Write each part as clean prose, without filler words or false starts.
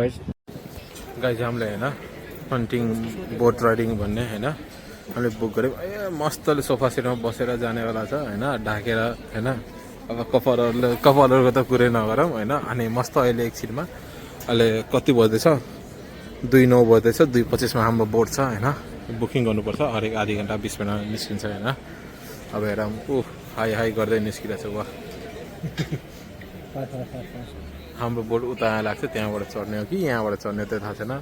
guys. Guys हामीले होइन hunting बोट riding भन्ने होइन हामीले बुक गऱ्यौँ मस्तले सोफा सेटमा बसेर जानेवाला छ होइन ढाकेर होइन अब कपालहरूको त कुरै नगरौँ होइन अनि मस्त अहिले एकछिनमा अहिले कति बज्दैछ 2:09 बज्दैछ 2:25मा हाम्रो बोट छ होइन बुकिङ गर्नुपर्छ हरेक आधी घन्टा 20 मिनटमा निस्किन्छ होइन अब हेरौँ हाई हाई गर्दै निस्किरहेको छ वा हाम्रो बोट उता लाग्छ त्यहाँबाट चढ्ने हो कि यहाँबाट चढ्ने त्यो थाहा छैन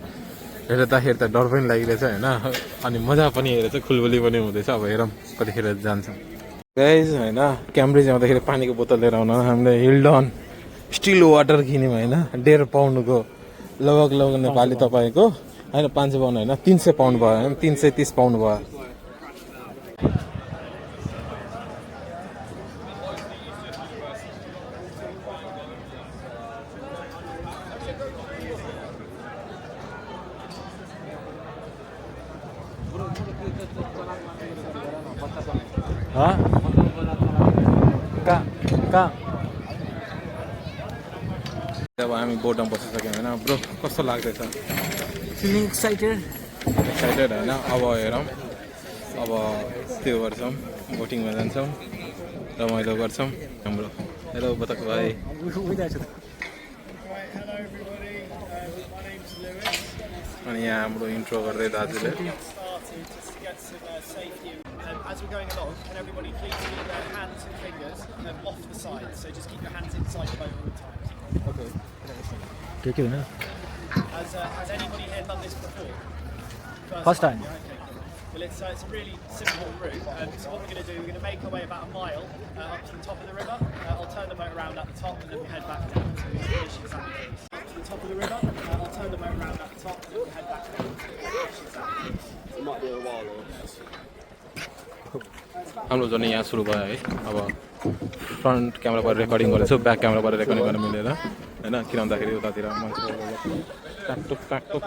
हेर्दाखेरि त डर पनि लागिरहेछ होइन अनि मजा पनि हेरेछ खुलबुली पनि हुँदैछ अब हेरौँ कतिखेर जान्छ गाइज होइन क्याम्ब्रिज आउँदाखेरि पानीको बोतल लिएर आउन हामीले हिल्डन स्टिल वाटर किन्यौँ होइन 1.5 पाउन्डको लगभग नेपाली तपाईँको होइन 500 पाउन्ड होइन 300 पाउन्ड भयो होइन 330 पाउन्ड भयो अब हामी बोटमा बसिसक्यौँ होइन ब्रो कस्तो लाग्दैछ Feeling excited? एक्साइटेड होइन अब हेरौँ अब त्यो गर्छौँ बोटिङमा जान्छौँ रमाइलो गर्छौँ हाम्रो हेलो बतक भाइ अनि यहाँ हाम्रो इन्ट्रो गर्दै दाजुले As we're going along, can everybody please keep their hands and fingers off the side? So just keep your hands inside the boat all the time. Okay. Okay, no? Has anybody here done this before? First time. Yeah, okay. Well, it's a really simple route. So what we're going to do, we're going to make our way about a mile up to the top of the river. I'll turn the boat around at the top and then we'll head back down. So we'll finish exactly this. Up to the top of the river. I'll turn the boat around at the top and then we'll head back down. So we'll finish exactly this. It might be a while though. हाम्रो journey यहाँ सुरु भयो है अब front क्यामेराबाट recording गर्दैछु back क्यामेराबाट recording गर्न मिलेन होइन किन भन्दाखेरि उतातिर मान्छे काकटुक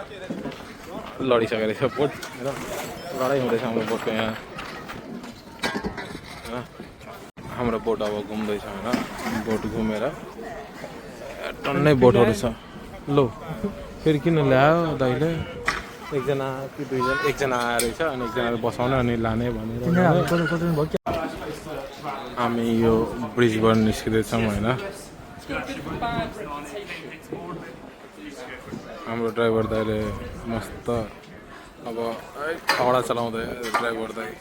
लडिसकेको रहेछ बोट होइन लडाइँ हुँदैछ हाम्रो बोटको यहाँ होइन हाम्रो बोट अब घुम्दैछ होइन बोट घुमेर टन्नै बोटहरू छ लो फेरि किन ल्यायो दाइले एकजना कि एकजना आएर रहेछ अनि एकजनाले बसाउने अनि लाने भनेर हामी यो ब्रिजबाट निस्किँदैछौँ होइन हाम्रो ड्राइभर दाइले मस्त अब हौडा चलाउँदै ड्राइभर दाइ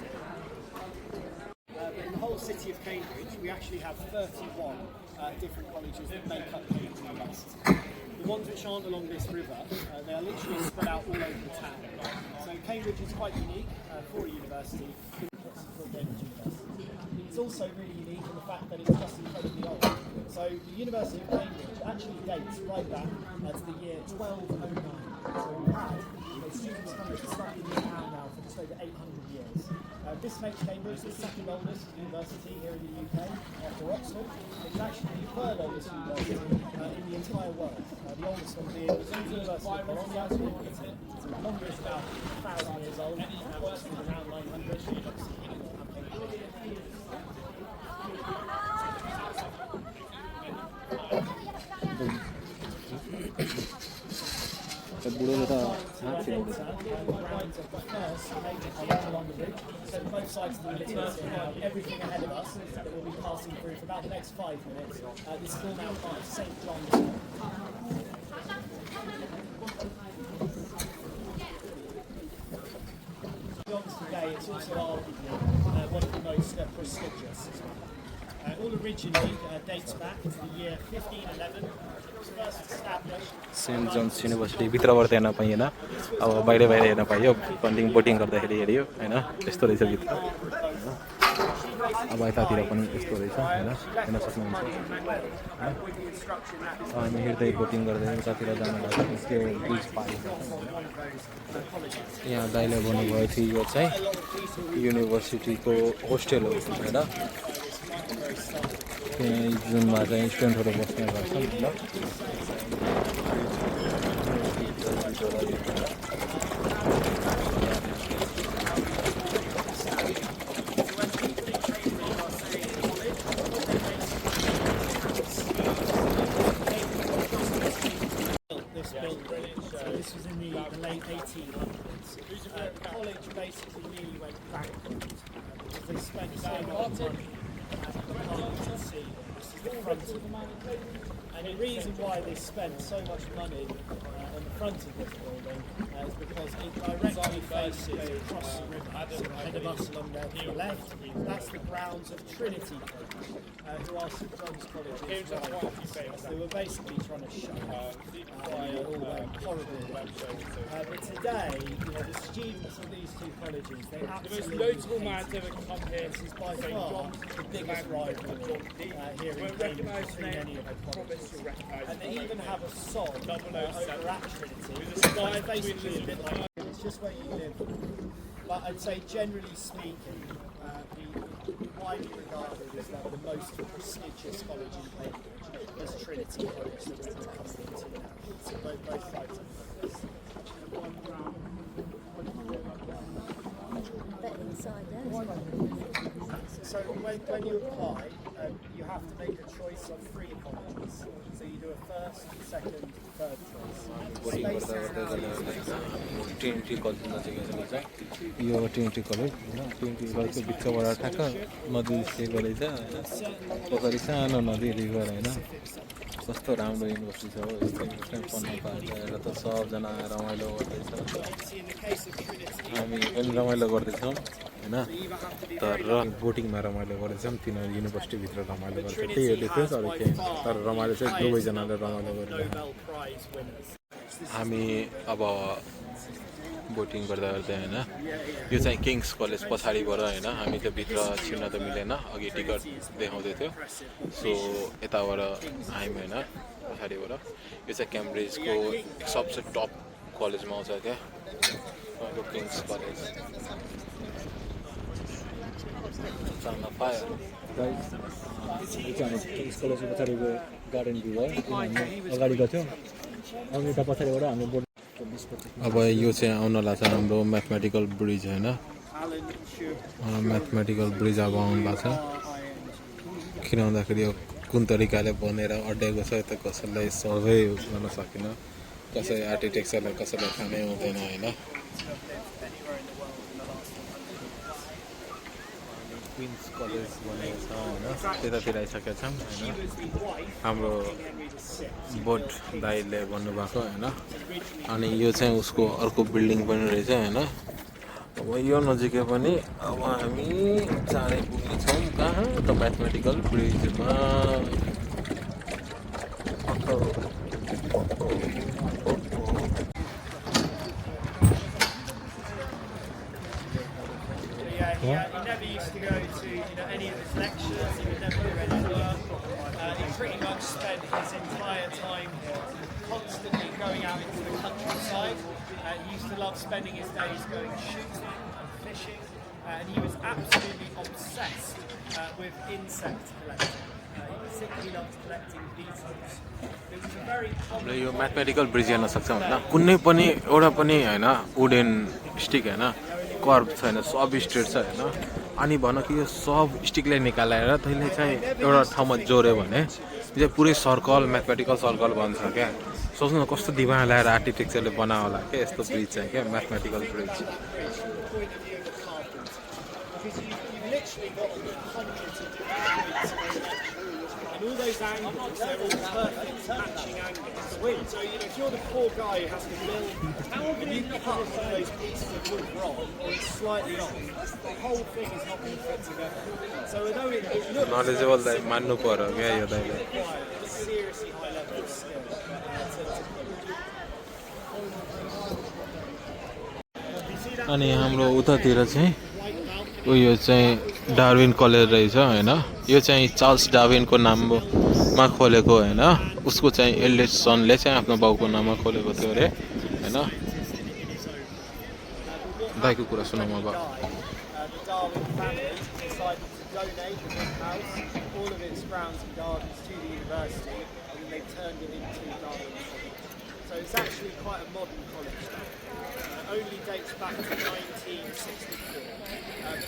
In the whole city of Cambridge, we actually have 31 different colleges that make up Cambridge University. The ones which aren't along this river, they are literally spread out all over the town. So Cambridge is quite unique for a university. It's also really unique in the fact that it's just incredibly old. So the University of Cambridge actually dates right back to the year 1209. So we've had students coming to study in this town now for just over 800 years. This makes Cambridge the second oldest university here in the UK after Oxford. It's actually the third oldest university in the entire world. The oldest one being the University of Bologna in Italy. So Bologna is about 1,000 years old, Oxford is around 900. बुढोले त हात छिराउँदैछ So both sides of the river have everything ahead of us that we'll be passing through for about the next 5 minutes. This is all now part of St. John's. John's today, it's also arguably one of the most prestigious. All originally dates back to the year 1511. It was first established. Saint John's university भित्रबाट हेर्न पाइएन अब बाहिर हेर्न पाइयो पन्टिङ boating गर्दाखेरि हेऱ्यो होइन यस्तो रहेछ भित्र अब यतातिर पनि यस्तो रहेछ होइन हेर्न सक्नुहुन्छ हामी हिँड्दै बोटिङ गर्दै उतातिर जानु लाग्छ त्यो ब्रिज पारि यहाँ दाइले भन्नुभयो थियो यो चाहिँ युनिभर्सिटीको होस्टेल हो होइन त्यहाँ जुनमा चाहिँ स्टुडेन्टहरू बस्ने गर्छन् होइन This building 1800s. The college basically nearly went bankrupt because they spent so much money at the Parkinson Sea. This is the front of the building. And the reason why they spent so much money on the front of this building is because it directly faces across the river. So ahead of us along there to the left, that's the grounds of Trinity College, who are St John's College's rivals. They were basically trying to shut up all their horrible but today, the students of these two colleges, they absolutely notable man to ever come here. This is by far the biggest rivalry here in Cambridge between any of the colleges. And they even have a song over at Trinity. It's basically a bit like it's just where you live. But I'd say generally speaking, widely regarded as like the most prestigious college in Cambridge is Trinity College that we're coming into now. So both sides of this. So when you apply, you have to make a choice of 3 colleges. So you do a first, second, third choice. Trinity college नजिकै छ यो Trinity college होइन Trinity कलेजको बिचबाट ठ्याक्क नदी stay गरेछ होइन पोखरी सानो नदी रिभर होइन कस्तो राम्रो युनिभर्सिटी छ हो यस्तो युनिभर्सिटी पढ्न पाएर एउटा त सबजना रमाइलो गर्दैछ हामी पनि रमाइलो गर्दैछौँ होइन तर बोटिङमा रमाइलो गर्दैछौँ तिनीहरू युनिभर्सिटीभित्र रमाइलो गर्छ त्यही हो डिफ्रेन्स अरू केही तर रमाइलो चाहिँ दुवैजनाले रमाइलो गरिरहेको हामी अब बोटिङ गर्दा गर्दै होइन यो चाहिँ किङ्स कलेज पछाडिबाट होइन हामी त भित्र छिर्न त मिलेन अघि टिकट देखाउँदै थियो सो यताबाट आयौँ होइन पछाडिबाट यो चाहिँ क्याम्ब्रिजको सबसे टप कलेजमा आउँछ क्या किङ्स कलेज किङ्स कलेजको पछाडिको गार्डन भ्यू भयो अगाडि गएको थियो अनि यता पछाडिबाट हामी बोट अब यो चाहिँ आउनला छ हाम्रो म्याथमेटिकल ब्रिज होइन म्याथमेटिकल ब्रिज अब आउनुला छ किन भन्दाखेरि यो कुन तरिकाले बनेर अड्याएको छ यता कसैलाई सर्भे गर्न सकिन कसै आर्किटेक्चरलाई कसैलाई थाहा नै हुँदैन होइन क्विन्स कलेज बनेको छ होइन त्यतातिर आइसकेका छौँ होइन हाम्रो बोट दाइले भन्नुभएको होइन अनि यो चाहिँ उसको अर्को बिल्डिङ पनि रहेछ होइन अब यो नजिकै पनि अब हामी चाँडै पुग्नेछौँ कहाँ त mathematical ब्रिजमा He never used to go to any of his lectures, he would never do any work. He pretty much spent his entire time here, constantly going out into the countryside. He used to love spending his days going shooting and fishing, and he was absolutely obsessed with insect collecting. He particularly loved collecting beetles. It was a very common... यो mathematical bridge हेर्न सक्छौँ होइन कुनै पनि एउटा पनि होइन wooden stick होइन कर्भ छैन सब स्ट्रेट छ होइन अनि भन कि यो सब स्टिकलाई निकालेर त्यसले चाहिँ एउटा ठाउँमा जोड्यो भने यो चाहिँ पुरै सर्कल म्याथमेटिकल सर्कल बन्छ क्या सोच्नु न कस्तो दिमाग लगाएर आर्किटेक्चरले बनायो होला क्या यस्तो ब्रिज चाहिँ क्या mathematical bridge And all those angles, they're all perfect matching angles. So, if you're the poor guy who has to build, and you cut those pieces of wood wrong, or it's slightly off, the whole thing is not going to fit together. So, although it looks knowledgeable दाइ मान्नु पर्यो क्या यो दाइले a seriously high level of skill अनि हाम्रो उतातिर चाहिँ उयो चाहिँ डार्विन कलेज रहेछ होइन यो चाहिँ चार्ल्स डार्विनको नाममा खोलेको होइन उसको चाहिँ एल्डेस्ट सनले चाहिँ आफ्नो बाउको नाममा खोलेको थियो अरे होइन दाइको कुरा सुनौँ अब So it's actually quite a modern college now. Only dates back to 1964.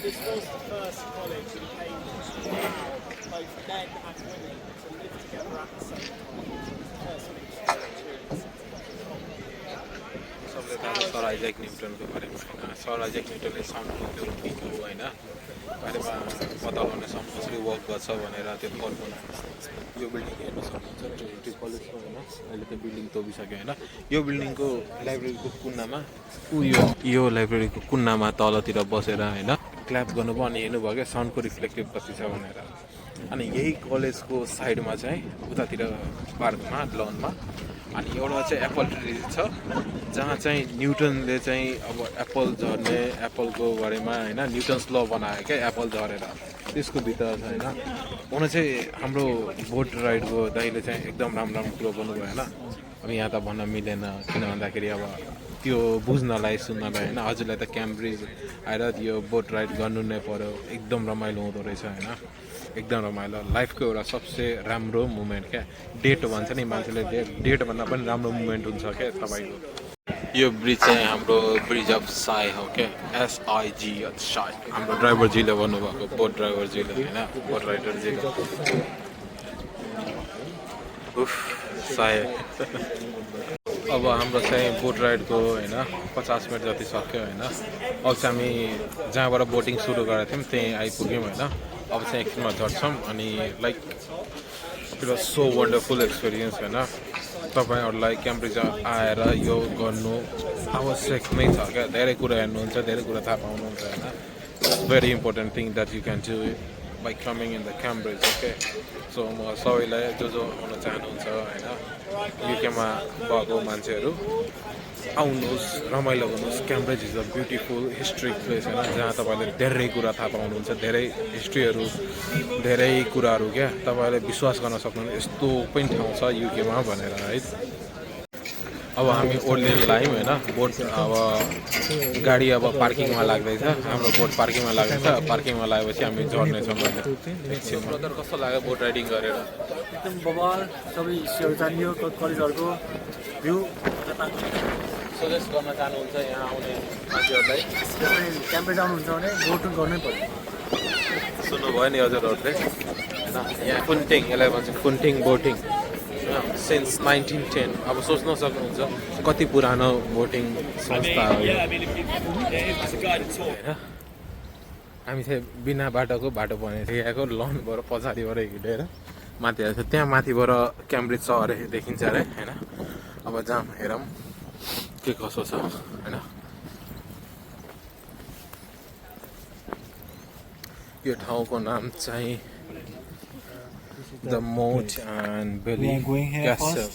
This was the first college in Cambridge to allow both men and women to live together at the same time. It was the first of its sir Isaac न्युटनको बारेमा होइन sir Isaac न्युटनले साउन्डको त्यो गीत हो होइन बारेमा बताउन सम्म कसरी वर्क गर्छ भनेर त्यो फर्मुला यो बिल्डिङ हेर्न सक्नुहुन्छ त्यो कलेजको होइन अहिले त बिल्डिङ तोबिसक्यो होइन यो बिल्डिङको लाइब्रेरीको कुन्नामा यो लाइब्रेरीको कुन्नामा तलतिर बसेर होइन क्ल्याप गर्नुभयो अनि हेर्नुभयो क्या साउन्डको रिफ्लेक्टिभ कति छ भनेर अनि यही कलेजको साइडमा चाहिँ उतातिर पार्कमा लनमा अनि एउटा चाहिँ एप्पल ट्री छ जहाँ चाहिँ न्युटनले चाहिँ अब एप्पल झर्ने एप्पलको बारेमा होइन न्युटन्स ल बनायो क्या एप्पल झरेर त्यसको भित्र छ होइन उनी चाहिँ हाम्रो बोट राइडको दाइले चाहिँ एकदम राम्रो राम्रो कुरो गर्नुभयो होइन अब यहाँ त भन्न मिलेन किन भन्दाखेरि अब त्यो बुझ्नलाई सुन्नलाई होइन हजुरलाई त क्याम्ब्रिज आएर यो बोट राइड गर्नु नै पर्यो एकदम रमाइलो हुँदो रहेछ होइन एकदम रमाइलो लाइफको एउटा सबसे राम्रो मुमेन्ट क्या डेट भन्छ नि मान्छेले डेट भन्दा पनि राम्रो मुमेन्ट हुन्छ क्या तपाईँको यो ब्रिज चाहिँ हाम्रो ब्रिज अफ साई हो क्या SIG साई हाम्रो ड्राइभरजीले भन्नुभएको बोट ड्राइभरजीले होइन बोट राइडरजीले उफ साई अब हाम्रो चाहिँ बोट राइडको होइन 50 मिनट जति सक्यो होइन अब चाहिँ हामी जहाँबाट बोटिङ सुरु गरेको थियौँ त्यहीँ आइपुग्यौँ होइन अब चाहिँ एकछिनमा झर्छौँ अनि like it was so wonderful experience होइन तपाईँहरूलाई क्याम्ब्रिज आएर यो गर्नु आवश्यक नै छ क्या धेरै कुरा हेर्नुहुन्छ धेरै कुरा थाहा पाउनुहुन्छ होइन very important thing that you can do by coming in the Cambridge okay so म सबैलाई जो आउन चाहनुहुन्छ होइन युकेमा भएको मान्छेहरू आउनुहोस् रमाइलो गर्नुहोस् Cambridge is a beautiful historic place होइन जहाँ तपाईँले धेरै कुरा थाहा पाउनुहुन्छ धेरै हिस्ट्रीहरू धेरै कुराहरू क्या तपाईँले विश्वास गर्न सक्नुहुन्छ यस्तो पनि ठाउँ छ युकेमा भनेर है अब हामी ओर्लिन लाग्यौँ होइन बोट अब गाडी अब पार्किङमा लाग्दैछ हाम्रो बोट पार्किङमा लाग्दैछ पार्किङमा लागेपछि हामी झर्नेछौँ एकछिनमा कस्तो लाग्यो बोट राइडिङ गरेर एकदम बवाल सबै हिस्ट्रीहरू जानियो कलेजहरूको भ्यू सजेस्ट गर्न चाहनुहुन्छ यहाँ आउने मान्छेहरूलाई क्याम्ब्रिज आउनुहुन्छ भने बोट गर्नै पर्यो सुन्नुभयो नि हजुरहरूले होइन यहाँ कुन्टिङ यसलाई भन्छ कुन्टिङ बोटिङ सिन्स 1910 अब सोच्न सक्नुहुन्छ कति पुरानो बोटिङ संस्था हो Yeah, I mean, it's a guided tour. होइन हामी चाहिँ बिना बाटोको बाटो बनाएको यहाँको लनबाट पछाडिबाट हिँडेर माथि आएको छ त्यहाँ माथिबाट क्याम्ब्रिज सहर देखिन्छ अरे होइन अब जाम हेरौँ के कसो छ होइन यो ठाउँको नाम चाहिँ the Mote and Bailey castle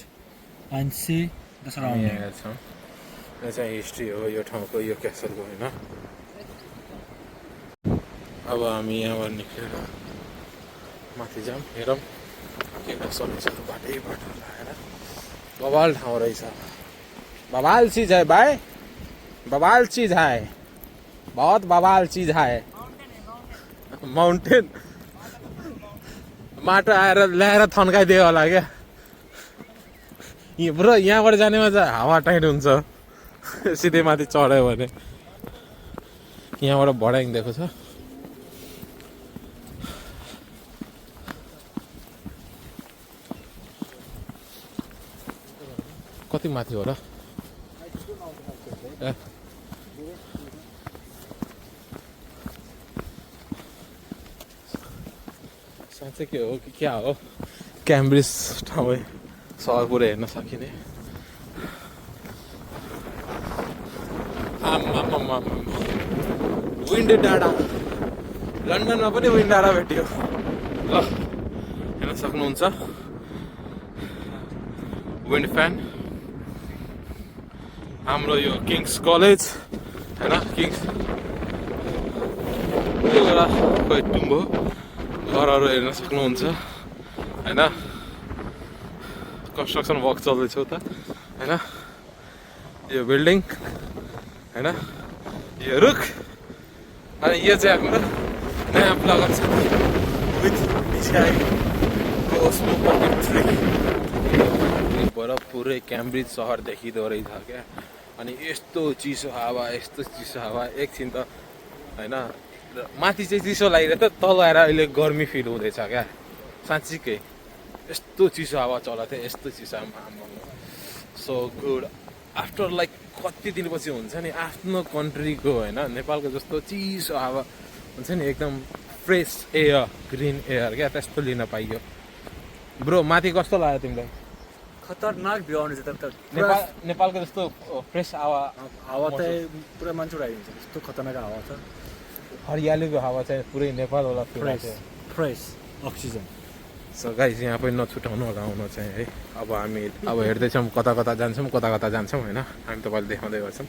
and see the surrounding. यहाँ छौँ यो चाहिँ हिस्ट्री हो यो ठाउँको यो क्यासलको होइन अब हामी यहाँबाट निस्केर माथि जाऊँ हेरौँ के कसो रहेछ बाटै बाटो लगाएर बवाल ठाउँ रहेछ बवाल चीज है भाइ बवाल चीज है बहुत बवाल चीज है माउन्टेन माटो आएर ल्याएर थन्काइदियो होला क्या ब्रो यहाँबाट जानेमा चाहिँ हावा टाइट हुन्छ सिधै माथि चढ्यो भने यहाँबाट भडाइङ दिएको छ कति माथि हो र साँच्चै के हो कि क्या हो क्याम्ब्रिज ठाउँ सहर पुरा हेर्न सकिने विन्ड डाँडा लन्डनमा पनि विन्ड डाँडा भेट्यो ल हेर्न सक्नुहुन्छ विन्ड फ्यान हाम्रो यो किङ्स कलेज होइन किङ्स एउटा खोइ टुम्बो घरहरू हेर्न सक्नुहुन्छ होइन कन्स्ट्रक्सन वर्क चल्दैछ उता होइन यो बिल्डिङ होइन यो रुख अनि यो चाहिँ हाम्रो नयाँ प्लगन छ विथ पर पुरै क्याम्ब्रिज सहर देखिँदो रहेछ क्या अनि यस्तो चिसो हावा एकछिन त होइन माथि चाहिँ चिसो लागिरहेको त तल आएर अहिले गर्मी फिल हुँदैछ क्या साँच्चीकै यस्तो चिसो हावा चलाएको थियो यस्तो चिसो सो गुड आफ्टर लाइक कति दिनपछि हुन्छ नि आफ्नो कन्ट्रीको होइन नेपालको जस्तो चिसो हावा हुन्छ नि एकदम फ्रेस एयर ग्रिन एयर क्या त्यस्तो लिन पाइयो ब्रो माथि कस्तो लाग्यो तिमीलाई खतरनाक भ्यू आउने चाहिँ नेपालको जस्तो फ्रेस हावा हावा चाहिँ पुरा मान्छे उडाइदिन्छ यस्तो खतरनाक हावा छ हरियालीको हावा चाहिँ पुरै नेपालवाला fresh fresh oxygen so guys यहाँ पनि नछुटाउनु होला आउनु चाहिँ है अब हामी अब हेर्दैछौँ कता कता जान्छौँ होइन हामी तपाईँले देखाउँदै गर्छौँ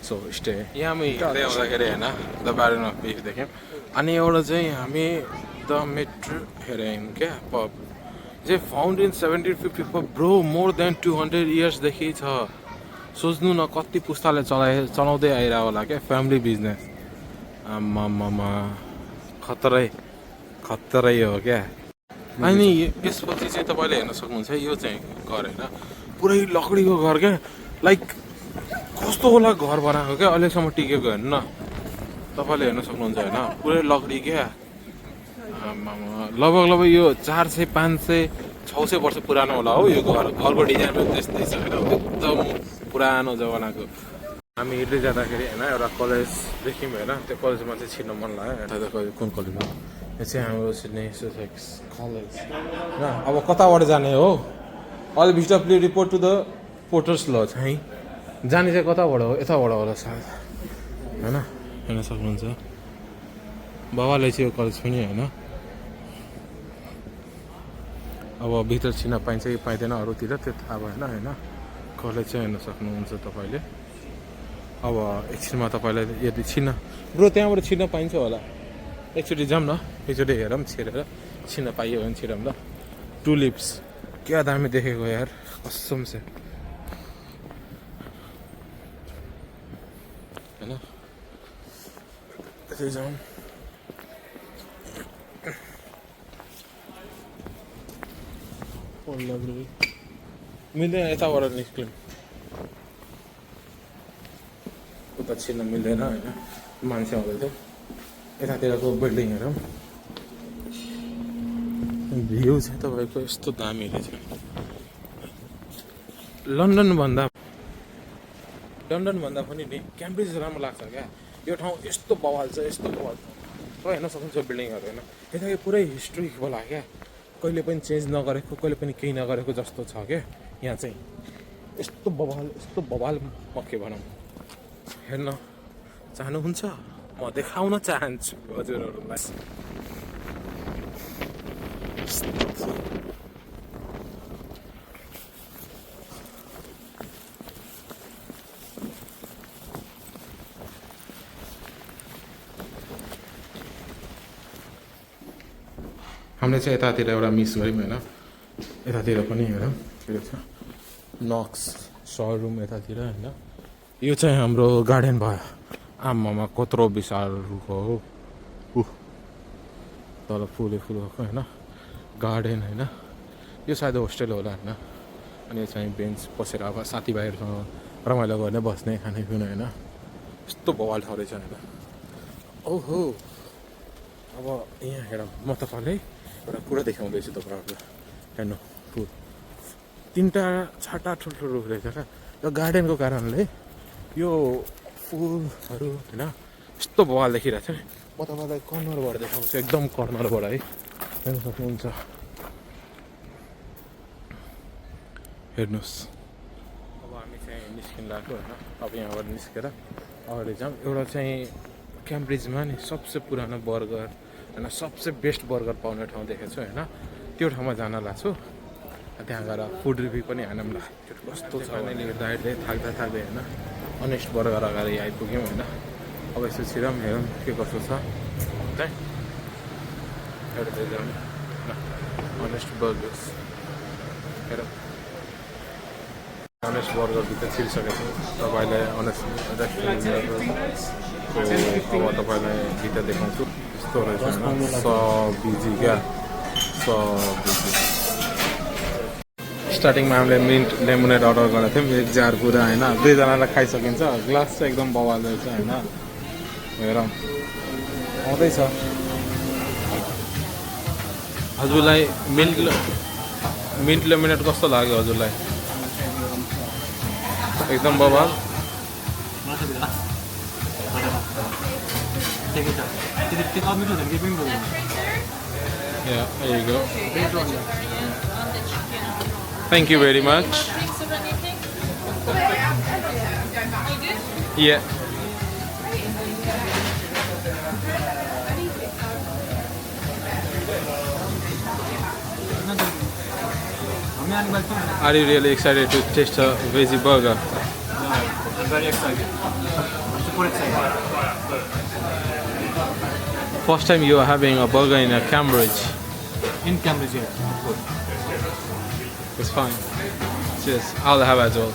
सो स्टे यहाँ हामी हिँड्दै आउँदाखेरि होइन द ब्यारन अफ बिफ देख्यौँ अनि एउटा चाहिँ हामी द मेट्रो हेऱ्यौँ क्या पब चाहिँ found in 1754 bro more than 200 इयर्सदेखि छ सोच्नु न कति पुस्ताले चलाउँदै आइरहेको होला क्या फ्यामिली बिजनेस आमामा खतरै हो क्या अनि यसपछि चाहिँ तपाईँले हेर्न सक्नुहुन्छ यो चाहिँ घर होइन पुरै लकडीको घर क्या लाइक कस्तो होला घर बनाएको क्या अहिलेसम्म टिकेको हेर्नु न तपाईँले हेर्न सक्नुहुन्छ होइन पुरै लकडी क्या लगभग यो 400 500 600 वर्ष पुरानो होला हो यो घरको डिजाइन त्यस्तै छ होइन एकदम पुरानो जमानाको हामी हिँड्दै जाँदाखेरि होइन एउटा कलेज देख्यौँ होइन त्यो कलेजमा चाहिँ छिर्न मन लाग्यो कुन कलेज हो यो चाहिँ हाम्रो सिडनी ससेक्स कलेज होइन अब कताबाट जाने हो all vista please report to the porters lodge है जाने चाहिँ कताबाट हो यताबाट होला सायद होइन हेर्न सक्नुहुन्छ बाबाले चाहिँ यो कलेज पनि होइन अब भित्र छिर्न पाइन्छ कि पाइँदैन अरूतिर त्यो थाहा भएन होइन कलेज चाहिँ हेर्न सक्नुहुन्छ तपाईँले अब एकछिनमा तपाईँलाई यदि छिर्न ब्रो त्यहाँबाट छिर्न पाइन्छ होला एकचोटि जाऊँ न एकचोटि हेरौँ छिरेर छिर्न पाइयो भने छिरौँ ल टुलिप्स क्या दामी देखेको यार कसम से होइन त्यसै जाउँ मिल्दैन यताबाट निस्क्यौँ उता छिर्न मिल्दैन होइन मान्छे आउँदै थियो यतातिरको बिल्डिङ हेरौँ भ्यू चाहिँ तपाईँको यस्तो दामी रहेछ लन्डनभन्दा पनि नि क्याम्ब्रिज राम्रो लाग्छ क्या यो ठाउँ यस्तो बवाल छ यस्तो बवाल छ तपाईँ हेर्न सक्नुहुन्छ बिल्डिङहरू होइन यता पुरै हिस्ट्रिक होला क्या कहिले पनि चेन्ज नगरेको कहिले पनि केही नगरेको जस्तो छ क्या यहाँ चाहिँ यस्तो बवाल म के भनौँ हेर्न चाहनुहुन्छ म देखाउन चाहन्छु हजुरहरूलाई हामीले चाहिँ यतातिर एउटा मिस गऱ्यौँ होइन यतातिर पनि हेरौँ के छ नक्स सरुम यतातिर होइन यो चाहिँ हाम्रो गार्डन भयो आमामा कत्रो विशाल रुख हो तल फुल भएको होइन गार्डन होइन यो सायद होस्टेल होला होइन अनि यो चाहिँ बेन्च बसेर अब साथीभाइहरूसँग रमाइलो गर्ने बस्ने खाने पिउने होइन यस्तो बवाल ठाउँ रहेछ होइन ओहो अब यहाँ हेर म तपाईँलाई एउटा कुरा देखाउँदैछु तपाईँहरूलाई हेर्नु फुल 3टा 6टा ठुल्ठुलो रुख रहेछ क्या यो गार्डनको कारणले यो फुलहरू होइन यस्तो बवाल देखिरहेको छ नि म तपाईँलाई कर्नरबाट देखाउँछु एकदम कर्नरबाट है हेर्न सक्नुहुन्छ हेर्नुहोस् अब हामी चाहिँ निस्किन लाग्यो होइन अब यहाँबाट निस्केर अगाडि जाऊँ एउटा चाहिँ क्याम्ब्रिजमा नि सबसे पुरानो बर्गर होइन सबसे बेस्ट बर्गर पाउने ठाउँ देखेको छु होइन त्यो ठाउँमा जान लाग्छु त्यहाँ गएर फुड रिभ्यू पनि हानौँ ल कस्तो छ भने हेर्दै थाक्दै होइन अनेस्ट बर्गर अगाडि आइपुग्यौँ होइन अब यसो छिरौँ हेरौँ के कस्तो छ चाहिँ हेर्दै जाउँ अनेस्ट बर्गर्स हेरौँ अनेस्ट बर्गरभित्र छिरिसकेको छु तपाईँलाई अनेस्ट रेस्टुरेन्टको अब तपाईँलाई भित्र देखाउँछु यस्तो रहेछ होइन बिजी क्या बिजी स्टार्टिङमा हामीले मिन्ट लेमोनेड अर्डर गरेको थियौँ 1 जार पुरा होइन 2जनालाई खाइसकिन्छ ग्लास चाहिँ एकदम बवाल रहेछ होइन हेरौँ आउँदैछ हजुरलाई मिन्ट लेमोनेड कस्तो लाग्यो हजुरलाई एकदम बवाल माछा बिदा ठिकै छ त्यो अमिलो झन् केही पनि बोल्दैन Yeah, there you go. Thank you very much. Yeah. Are you really excited to taste a veggie burger? I'm very excited. I'm super excited. First time you are having a burger in a Cambridge. In Cambridge, yeah, of course. It's fine. Cheers. I'll have as well.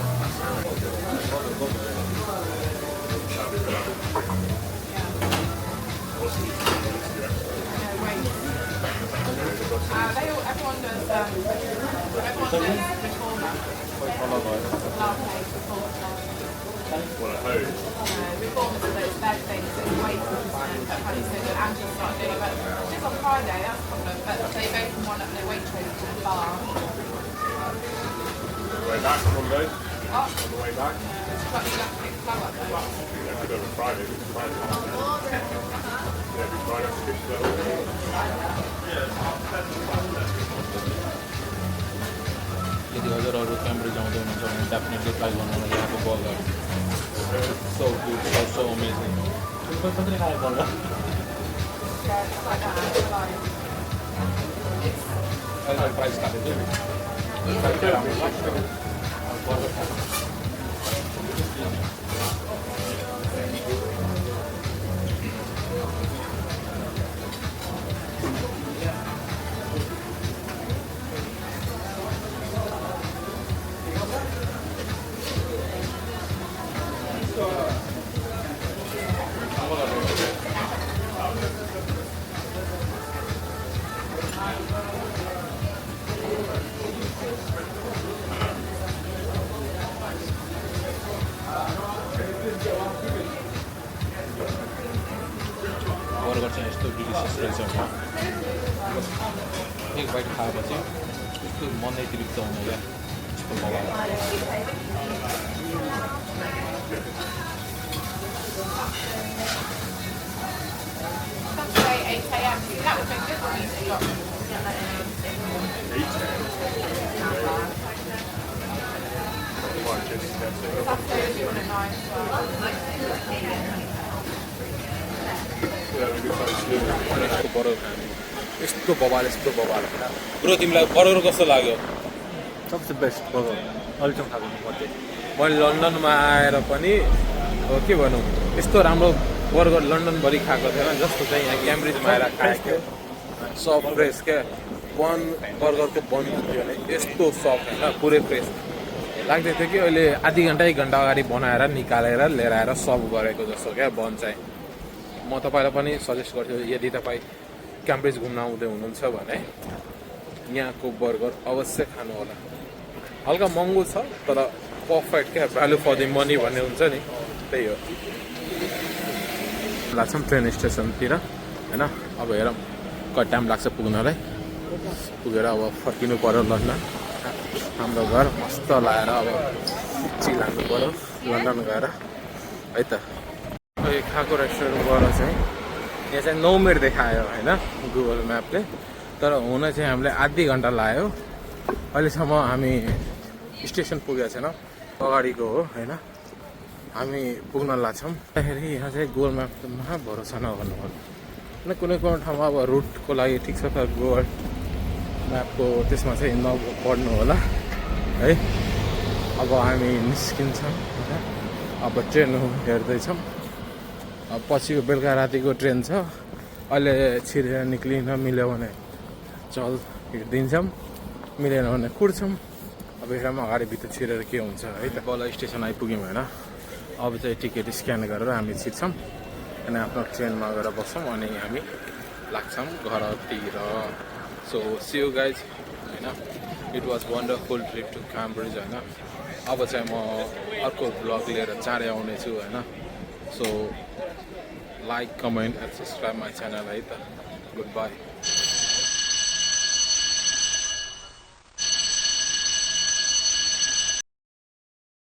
Everyone does reformer. Reformers are those bad things that wait for honey said that Angela started doing it, but just on Friday, that's the problem. But they go from one up their Waitrose to the bar. Way back Monday, Oh, on the way back. it's quite a plastic club up there. Yeah, could have a Friday, but it's Friday. Yeah, it'd be Friday, skip that. यदि हजुरहरू Cambridge आउँदै हुनुहुन्छ भने definitely try गर्नुहोला यहाँको burger so good so amazing कसरी खायो बल्ल Yeah, it's like that. अहिले प्राइस खाएको थियो बर्गर चाहिँ यस्तो डिलिसियस रहेछ होइन एक बाइट खाएपछि यस्तो मनै तृप्त हुने क्या यस्तो मजा Saturday, 8 a.m. That would be good when you stop. Saturday, if you want a nice यस्तो बर्गर खाने यस्तो बबाल होइन ब्रो तिमीलाई बर्गर कस्तो लाग्यो सबसे बेस्ट बर्गर अहिलेसम्म खाएको मध्ये मैले लन्डनमा आएर पनि हो के भनौँ यस्तो राम्रो बर्गर लन्डनभरि खाएको थिएन जस्तो चाहिँ यहाँ क्याम्ब्रिजमा आएर खाएको सफ्ट फ्रेस क्या बन बर्गरको बन थियो भने यस्तो सफ्ट होइन पुरै फ्रेस लाग्दै थियो कि अहिले आधी घन्टा 1 घन्टा अगाडि बनाएर निकालेर लिएर आएर सर्भ गरेको जस्तो क्या बन चाहिँ म तपाईँलाई पनि सजेस्ट गर्छु यदि तपाईँ क्याम्ब्रिज घुम्न आउँदै हुनुहुन्छ भने यहाँको बर्गर अवश्य खानु होला हल्का महँगो छ तर पर्फेक्ट क्या भ्यालु फर द मनी भन्ने हुन्छ नि त्यही हो लाग्छौँ ट्रेन स्टेसनतिर होइन अब हेरौँ कति टाइम लाग्छ पुग्नलाई पुगेर अब फर्किनु पऱ्यो लन्डन हाम्रो घर मस्त लगाएर अब चिलाउनु पऱ्यो लन्डन गएर है त खाएको रेस्टुरेन्टबाट चाहिँ यहाँ चाहिँ 9 मिनट देखायो होइन गुगल म्यापले तर हुन चाहिँ हामीले आधी घन्टा लाग्यो अहिलेसम्म हामी स्टेसन पुगेको छैन अगाडिको हो होइन हामी पुग्न लाग्छौँ त्यहाँखेरि यहाँ चाहिँ गुगल म्यापमा भरोसा नगर्नु पर्यो कुनै कुनै ठाउँमा अब रुटको लागि ठिक छ तर गुगल म्यापको त्यसमा चाहिँ नपढ्नु होला है अब हामी निस्किन्छौँ होइन अब ट्रेन हेर्दैछौँ अब पछिको बेलुका रातिको ट्रेन छ अहिले छिरेर निक्लिन मिल्यो भने चल हिँडिदिन्छौँ मिलेन भने कुर्छौँ अब हेरौँ अगाडि भित्र छिरेर के हुन्छ है त बल्ल स्टेसन आइपुग्यौँ होइन अब चाहिँ टिकट स्क्यान गरेर हामी छिर्छौँ अनि आफ्नो ट्रेनमा गएर बस्छौँ अनि हामी लाग्छौँ घरतिर सो सी यू गाइज होइन it was wonderful trip to Cambridge होइन अब चाहिँ म अर्को ब्लग लिएर चाँडै आउनेछु होइन so like comment and subscribe my channel है त गुड बाई